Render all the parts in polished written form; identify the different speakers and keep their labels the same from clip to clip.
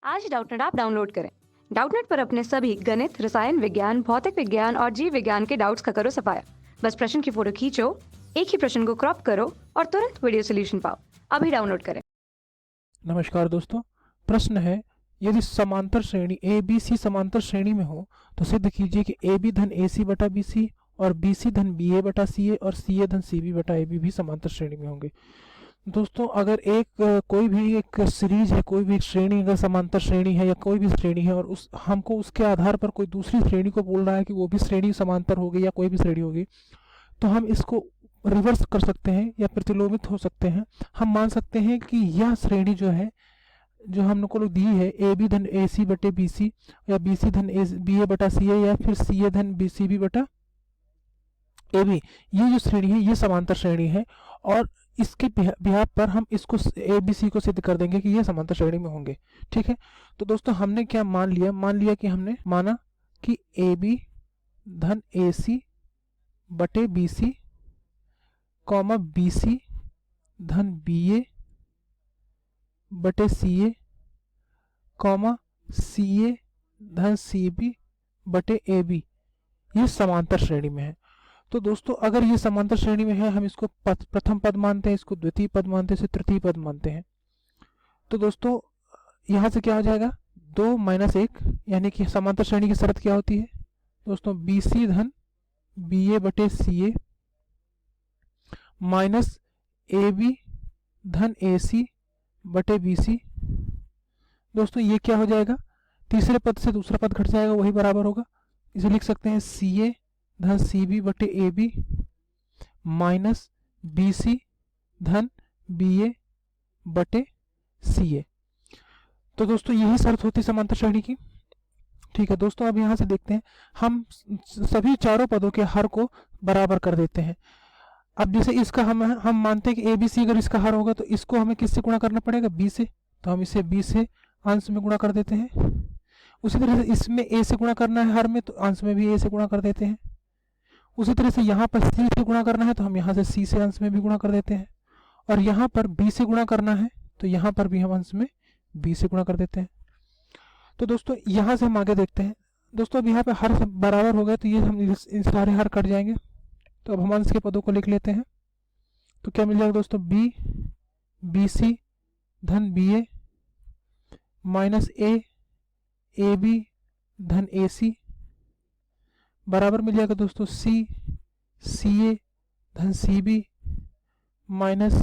Speaker 1: आज Doubtnut app download करें। Doubtnut पर अपने सभी गणित, रसायन विज्ञान, भौतिक विज्ञान और जीव विज्ञान के डाउट्स का करो सफाया। बस प्रश्न की फोटो खींचो, एक ही प्रश्न को क्रॉप करो और तुरंत वीडियो सोल्यूशन पाओ। अभी डाउनलोड करें।
Speaker 2: नमस्कार दोस्तों, प्रश्न है यदि समांतर श्रेणी ए बी सी समांतर श्रेणी में हो तो सिद्ध कीजिए कि ए बी धन ए सी बटा बी सी और बी सी धन बी ए बटा सी ए और सी ए धन सी बी बटा ए बी भी समांतर श्रेणी में होंगे। दोस्तों अगर कोई भी एक सीरीज है, कोई भी एक श्रेणी अगर समांतर श्रेणी है या कोई भी श्रेणी है और हमको उसके आधार पर कोई दूसरी श्रेणी को बोल रहा है कि वो भी श्रेणी समांतर होगी या कोई भी श्रेणी होगी, तो हम इसको रिवर्स कर सकते हैं या प्रतिलोमित हो सकते हैं। हम मान सकते हैं कि यह श्रेणी जो है, जो हम लोग को दी है, ए बी धन ए सी बटे बी सी या बी सी धन बी ए बटा सी ए या फिर सी ए धन बी सी बी बटा ए बी, ये जो श्रेणी है ये समांतर श्रेणी है और इसके बिहाफ पर हम इसको ए बी सी को सिद्ध कर देंगे कि ये समांतर श्रेणी में होंगे। ठीक है, तो दोस्तों हमने क्या मान लिया कि हमने माना कि ए बी धन ए सी बटे B C comma B C धन बी ए बटे सी ए कॉमा सी ए धन सी बी बटे ए बी ये समांतर श्रेणी में है। तो दोस्तों अगर ये समांतर श्रेणी में है, हम इसको प्रथम पद मानते हैं, इसको द्वितीय पद मानते हैं, इसे तृतीय पद मानते हैं। तो दोस्तों यहाँ से क्या हो जाएगा, 2 - 1, यानी कि समांतर श्रेणी की शर्त क्या होती है दोस्तों, बी सी धन बी ए बटे सी ए माइनस ए बी धन ए सी बटे बी सी। दोस्तों ये क्या हो जाएगा, तीसरे पद से दूसरा पद घट जाएगा, वही बराबर होगा। इसे लिख सकते हैं सी ए धन सी बी बटे A B minus B C धन बी ए बटे सी ए। तो दोस्तों यही शर्त होती है समांतर श्रेणी की। ठीक है दोस्तों, अब यहाँ से देखते हैं, हम सभी चारों पदों के हर को बराबर कर देते हैं। अब जैसे इसका हम मानते हैं कि ए बी सी अगर इसका हर होगा तो इसको हमें किससे गुणा करना पड़ेगा, बी से, तो हम इसे बी से अंश में गुणा कर देते हैं। उसी तरह से इसमें ए से गुणा करना है हर में, तो अंश में भी ए से गुणा कर देते हैं। उसी तरह से यहाँ पर सी से गुणा करना है तो हम यहाँ से सी से अंश में भी गुणा कर देते हैं, और यहाँ पर बी से गुणा करना है तो यहाँ पर भी हम अंश में बी से गुणा कर देते हैं। तो दोस्तों यहाँ से हम आगे देखते हैं। दोस्तों अब यहाँ पे हर बराबर हो गया तो ये हम इन सारे हर कट जाएंगे। तो अब हम अंश के पदों को लिख लेते हैं। तो क्या मिल जाएगा दोस्तों, बी सी धन B A minus A B धन ए सी बराबर मिल जाएगा दोस्तों सी ए धन C B minus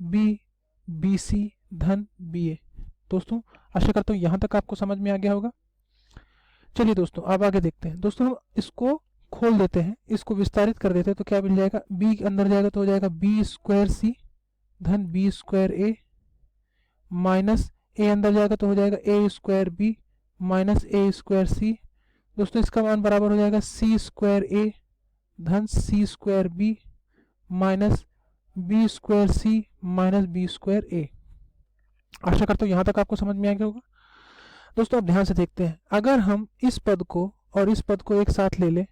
Speaker 2: B C धन बी ए। दोस्तों आशा करता हूँ यहाँ तक आपको समझ में आ गया होगा। चलिए दोस्तों अब आगे देखते हैं। दोस्तों हम इसको खोल देते हैं, इसको विस्तारित कर देते हैं। तो क्या मिल जाएगा, बी अंदर जाएगा तो हो जाएगा बी स्क्वायर सी धन बी स्क्वायर ए माइनस ए अंदर जाएगा तो हो जाएगा ए square B minus A square C. दोस्तों इसका मान बराबर हो जाएगा सी स्क्वायर ए धन C square B minus B square C minus B square A. आशा करता हूँ यहाँ तक आपको समझ में आ गया होगा। दोस्तों अब ध्यान से देखते हैं, अगर हम इस पद को और इस पद को एक साथ ले लें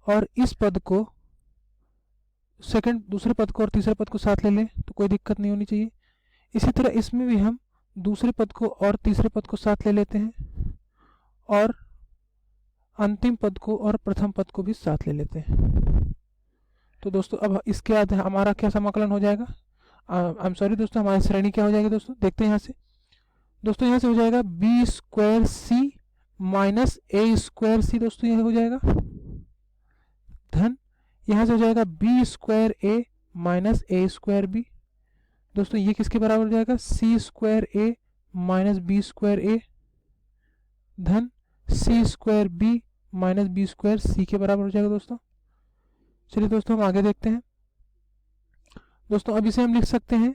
Speaker 2: और इस पद को दूसरे पद को और तीसरे पद को साथ ले लें तो कोई दिक्कत नहीं होनी चाहिए। इसी तरह इसमें भी हम दूसरे पद को और तीसरे पद को साथ ले लेते हैं और अंतिम पद को और प्रथम पद को भी साथ ले लेते हैं। तो दोस्तों अब इसके बाद हमारा क्या समाकलन हो जाएगा, आई एम सॉरी दोस्तों, हमारी श्रेणी क्या हो जाएगी दोस्तों, देखते हैं यहाँ से। दोस्तों यहाँ से हो जाएगा B square C minus A square C. दोस्तों यह हो जाएगा धन यहाँ से हो जाएगा B square A minus A square B. दोस्तों ये किसके बराबर हो जाएगा, C square A minus B square A धन C square B minus B square C के बराबर हो जाएगा दोस्तों। चलिए दोस्तों हम आगे देखते हैं। दोस्तों अब इसे हम लिख सकते हैं,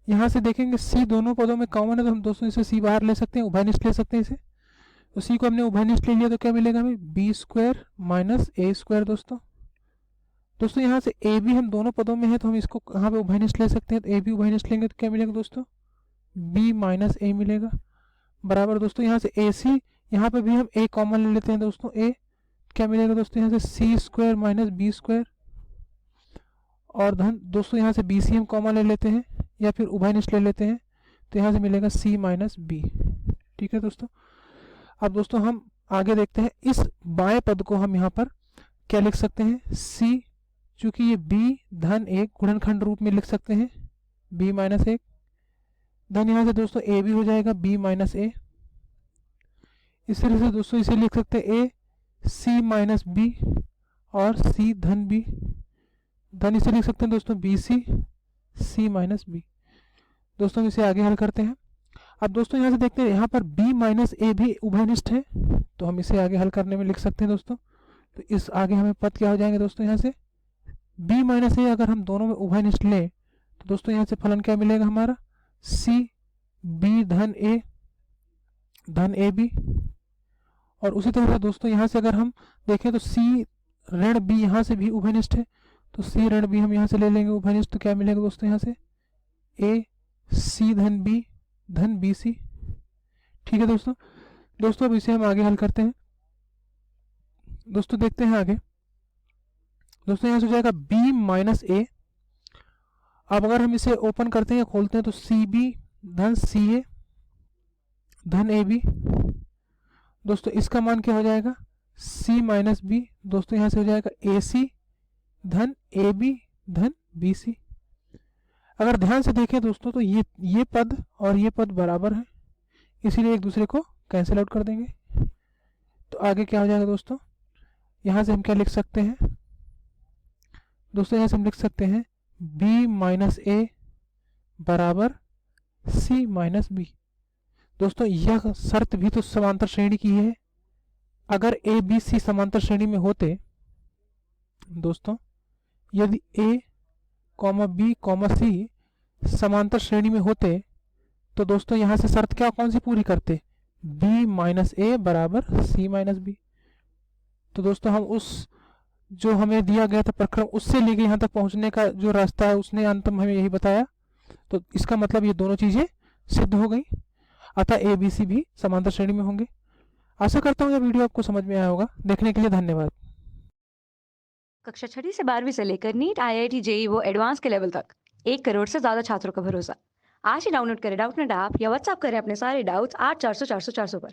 Speaker 2: यहाँ से देखेंगे सी दोनों पदों में कॉमन है तो हम दोस्तों इसे सी बाहर ले सकते हैं, उभयनिष्ठ ले सकते हैं इसे। तो सी को हमने उभयनिष्ठ ले लिया तो क्या मिलेगा हमें, B square minus A square. दोस्तों यहाँ से ए बी हम दोनों पदों में है तो हम इसको यहाँ पे उभयनिष्ठ ले सकते हैं। तो ए बी उभयनिष्ठ लेंगे तो क्या मिलेगा दोस्तों, बी माइनस ए मिलेगा बराबर। दोस्तों यहाँ से ए सी, यहाँ पे भी हम ए कॉमन ले लेते हैं दोस्तों, ए क्या मिलेगा दोस्तों, यहाँ से सी स्क्वायर माइनस बी स्क्वायर और धन दोस्तों यहाँ से बी सी हम कॉमन ले लेते हैं या फिर उभयनिष्ठ ले लेते हैं तो यहाँ से मिलेगा सी माइनस बी। ठीक है दोस्तों। अब दोस्तों हम आगे देखते हैं, इस बाएं पद को हम यहाँ पर क्या लिख सकते हैं, c, चूंकि ये b धन 1 गुणनखंड रूप में लिख सकते हैं b माइनस 1, धन यहाँ से दोस्तों a भी हो जाएगा b माइनस a। इस तरह से दोस्तों इसे लिख सकते हैं a c माइनस b और c धन b, धन इसे लिख सकते हैं दोस्तों bc c माइनस b। दोस्तों हम इसे आगे हल करते हैं। अब दोस्तों यहाँ से देखते हैं, यहाँ पर b माइनस a भी उभयनिष्ठ है, तो हम इसे आगे हल करने में लिख सकते हैं दोस्तों। तो इस आगे हमें पद क्या हो जाएंगे दोस्तों, यहाँ से b माइनस a अगर हम दोनों में उभयनिष्ठ लें तो दोस्तों यहाँ से फलन क्या मिलेगा हमारा, c b धन a धन a b। और उसी तरह से दोस्तों यहाँ से अगर हम देखें तो c ऋण b यहाँ से भी उभयनिष्ठ है, तो c ऋण b हम यहाँ से ले लेंगे उभयनिष्ठ, तो क्या मिलेगा दोस्तों यहाँ से a c धन b धन बी सी। ठीक है दोस्तों। दोस्तों अब इसे हम आगे हल करते हैं। दोस्तों देखते हैं आगे, दोस्तों यहाँ से हो जाएगा b माइनस a। अब अगर हम इसे ओपन करते हैं, खोलते हैं, तो सी बी धन सी ए धन ए बी। दोस्तों इसका मान क्या हो जाएगा, c माइनस बी। दोस्तों यहाँ से हो जाएगा ए सी धन ए बी धन बी सी। अगर ध्यान से देखें दोस्तों तो ये पद और ये पद बराबर है, इसीलिए एक दूसरे को कैंसिल आउट कर देंगे। तो आगे क्या हो जाएगा दोस्तों, यहाँ से हम क्या लिख सकते हैं दोस्तों, यहाँ से हम लिख सकते हैं b माइनस ए बराबर c माइनस बी। दोस्तों यह शर्त भी तो समांतर श्रेणी की है। अगर a b c समांतर श्रेणी में होते दोस्तों, यदि a कॉमा बी कॉमा सी समांतर श्रेणी में होते तो दोस्तों यहाँ से शर्त क्या कौन सी पूरी करते, b माइनस ए बराबर c माइनस बी। तो दोस्तों हम उस जो हमें दिया गया था प्रक्रम, उससे लेके यहाँ तक पहुँचने का जो रास्ता है उसने अंततः हमें यही बताया। तो इसका मतलब ये दोनों चीज़ें सिद्ध हो गई, अतः ए बी सी भी समांतर श्रेणी में होंगे। आशा करता हूँ यह वीडियो आपको समझ में आया होगा। देखने के लिए धन्यवाद।
Speaker 1: कक्षा 6वीं से 12वीं से लेकर नीट IIT JEE वो एडवांस के लेवल तक 1 करोड़ से ज्यादा छात्रों का भरोसा। आज ही डाउनलोड करें डाउटनेट ऐप या व्हाट्सएप करें अपने सारे डाउट्स 8400 400 400 पर।